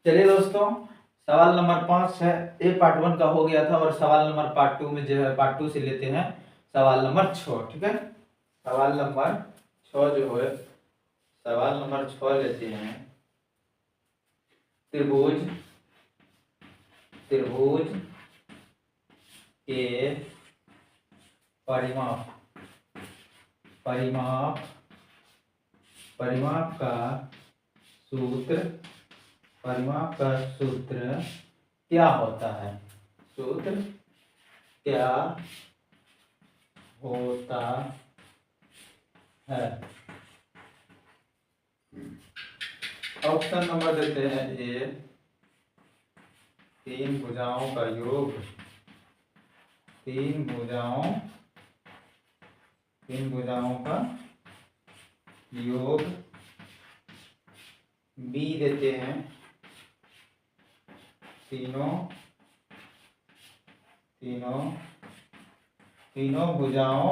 चलिए दोस्तों, सवाल नंबर 5 है। ये पार्ट 1 का हो गया था और सवाल नंबर पार्ट 2 में जो है पार्ट 2 से लेते हैं सवाल नंबर 6। ठीक है, सवाल नंबर 6 जो है, सवाल नंबर 6 लेते हैं। त्रिभुज त्रिभुज के परिमाप परिमाप परिमाप का सूत्र परिमाप का सूत्र क्या होता है? सूत्र क्या होता है? ऑप्शन नंबर देते हैं। ए, तीन भुजाओं का योग। तीन भुजाओं का योग। बी देते हैं तीनों भुजाओं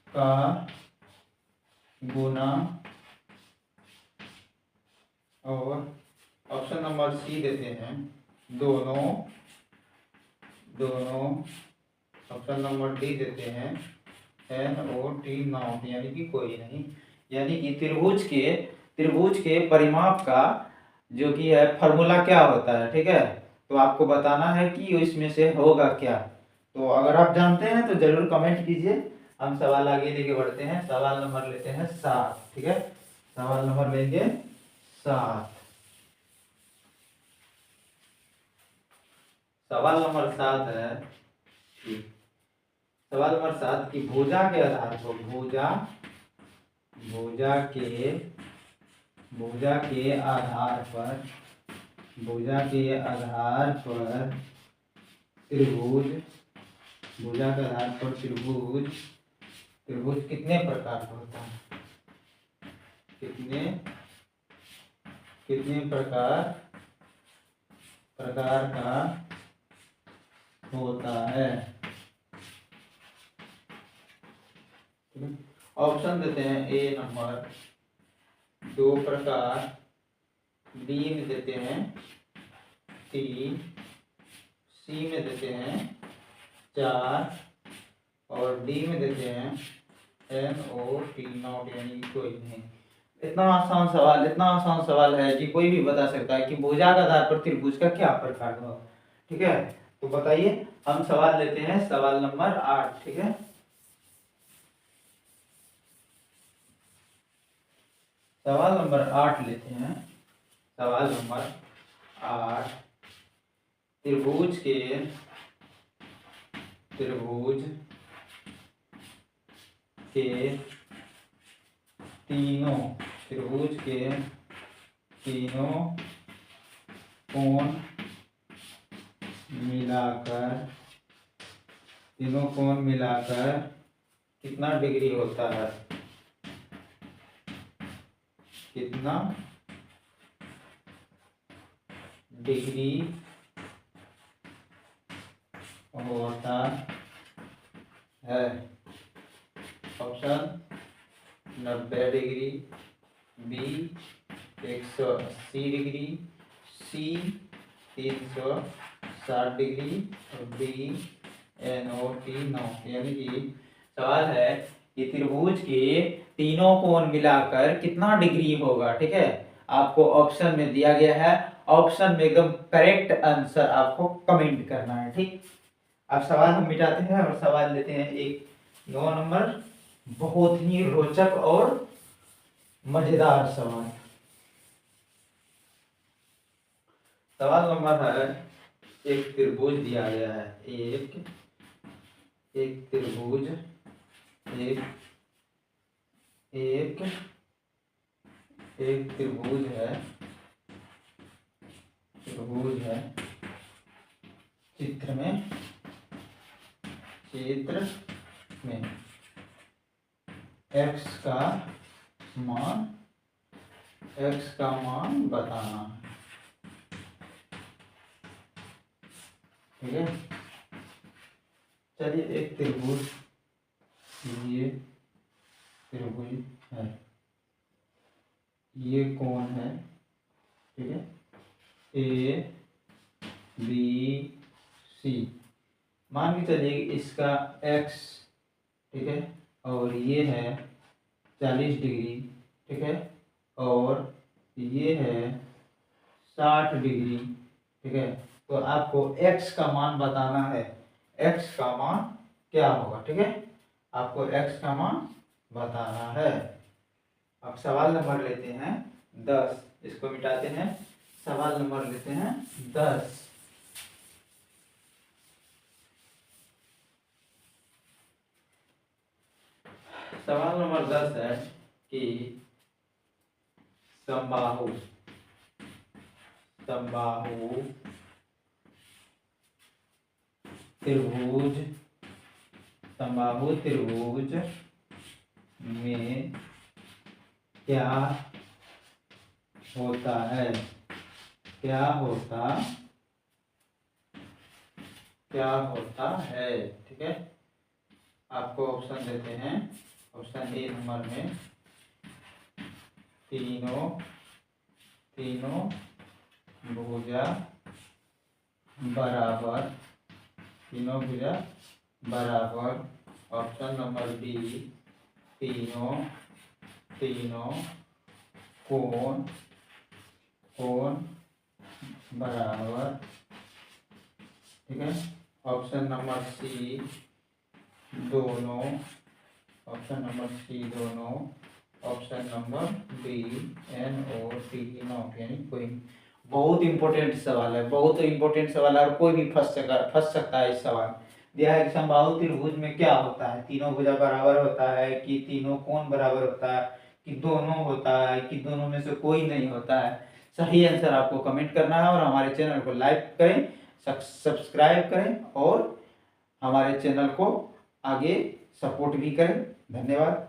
का गुना। और ऑप्शन नंबर सी देते हैं दोनों। ऑप्शन नंबर डी देते हैं NOT, यानी कि कोई नहीं। यानी कि त्रिभुज के परिमाप का जो कि है फॉर्मूला क्या होता है। ठीक है, तो आपको बताना है कि इसमें से होगा क्या। तो अगर आप जानते हैं तो जरूर कमेंट कीजिए। हम सवाल आगे लेके बढ़ते हैं। सवाल नंबर लेते हैं 7। ठीक है, सवाल नंबर लेंगे 7। सवाल नंबर 7 है कि सवाल नंबर 7 की भुजा के आधार पर भुजा के आधार पर त्रिभुज कितने प्रकार का होता है? कितने प्रकार का होता है? ऑप्शन देते हैं। ए नंबर 2 प्रकार, बी में देते हैं 3, सी में देते हैं 4 और डी में देते हैं NOT, यानी कोई नहीं। इतना आसान सवाल है कि कोई भी बता सकता है कि भुजा के आधार पर त्रिभुज का क्या प्रकार होगा। ठीक है, तो बताइए। हम सवाल लेते हैं सवाल नंबर 8। ठीक है, सवाल नंबर 8 लेते हैं। सवाल नंबर 8, त्रिभुज के तीनों कोण मिलाकर कितना डिग्री होता है? कितना डिग्री होता है? ऑप्शन 90 डिग्री, बी 180 डिग्री, सी 360 डिग्री और डी NOT 9। यानी कि सवाल है कि त्रिभुज के तीनों कोण मिलाकर कितना डिग्री होगा। ठीक है, आपको ऑप्शन में दिया गया है। ऑप्शन में एकदम करेक्ट आंसर आपको कमेंट करना है। ठीक, अब सवाल हम मिटाते हैं और सवाल लेते हैं एक 9 नंबर, बहुत ही रोचक और मजेदार सवाल। सवाल नंबर है, एक त्रिभुज दिया गया है। एक त्रिभुज एक त्रिभुज है चित्र में x का मान बताना है। ठीक है, चलिए एक त्रिभुज है। ये कोण है, ठीक है, ए बी सी। मान के चलिए इसका एक्स, ठीक है, और ये है 40 डिग्री, ठीक है, और ये है 60 डिग्री, ठीक है। तो आपको x का मान बताना है, x का मान क्या होगा, ठीक है, आपको x का मान बताना है। अब सवाल नंबर लेते हैं 10, इसको मिटाते हैं, सवाल नंबर लेते हैं 10। सवाल नंबर 10 है कि समबाहु त्रिभुज में क्या होता है, ठीक है। आपको ऑप्शन देते हैं। ऑप्शन ए नंबर में तीनों भुजा बराबर। ऑप्शन नंबर बी तीनों कोण बराबर, ठीक है। ऑप्शन नंबर सी दोनों। ऑप्शन नंबर डी एन और तीनों, यानी कोई। बहुत इंपॉर्टेंट सवाल है, और कोई भी फंस सकता है इस सवाल। दिया है कि समबाहु त्रिभुज में क्या होता है, तीनों भुजा बराबर होता है कि तीनों कोण बराबर होता है कि दोनों होता है कि दोनों में से कोई नहीं होता है। सही आंसर आपको कमेंट करना है और हमारे चैनल को लाइक करें, सब्सक्राइब करें और हमारे चैनल को आगे सपोर्ट भी करें। धन्यवाद।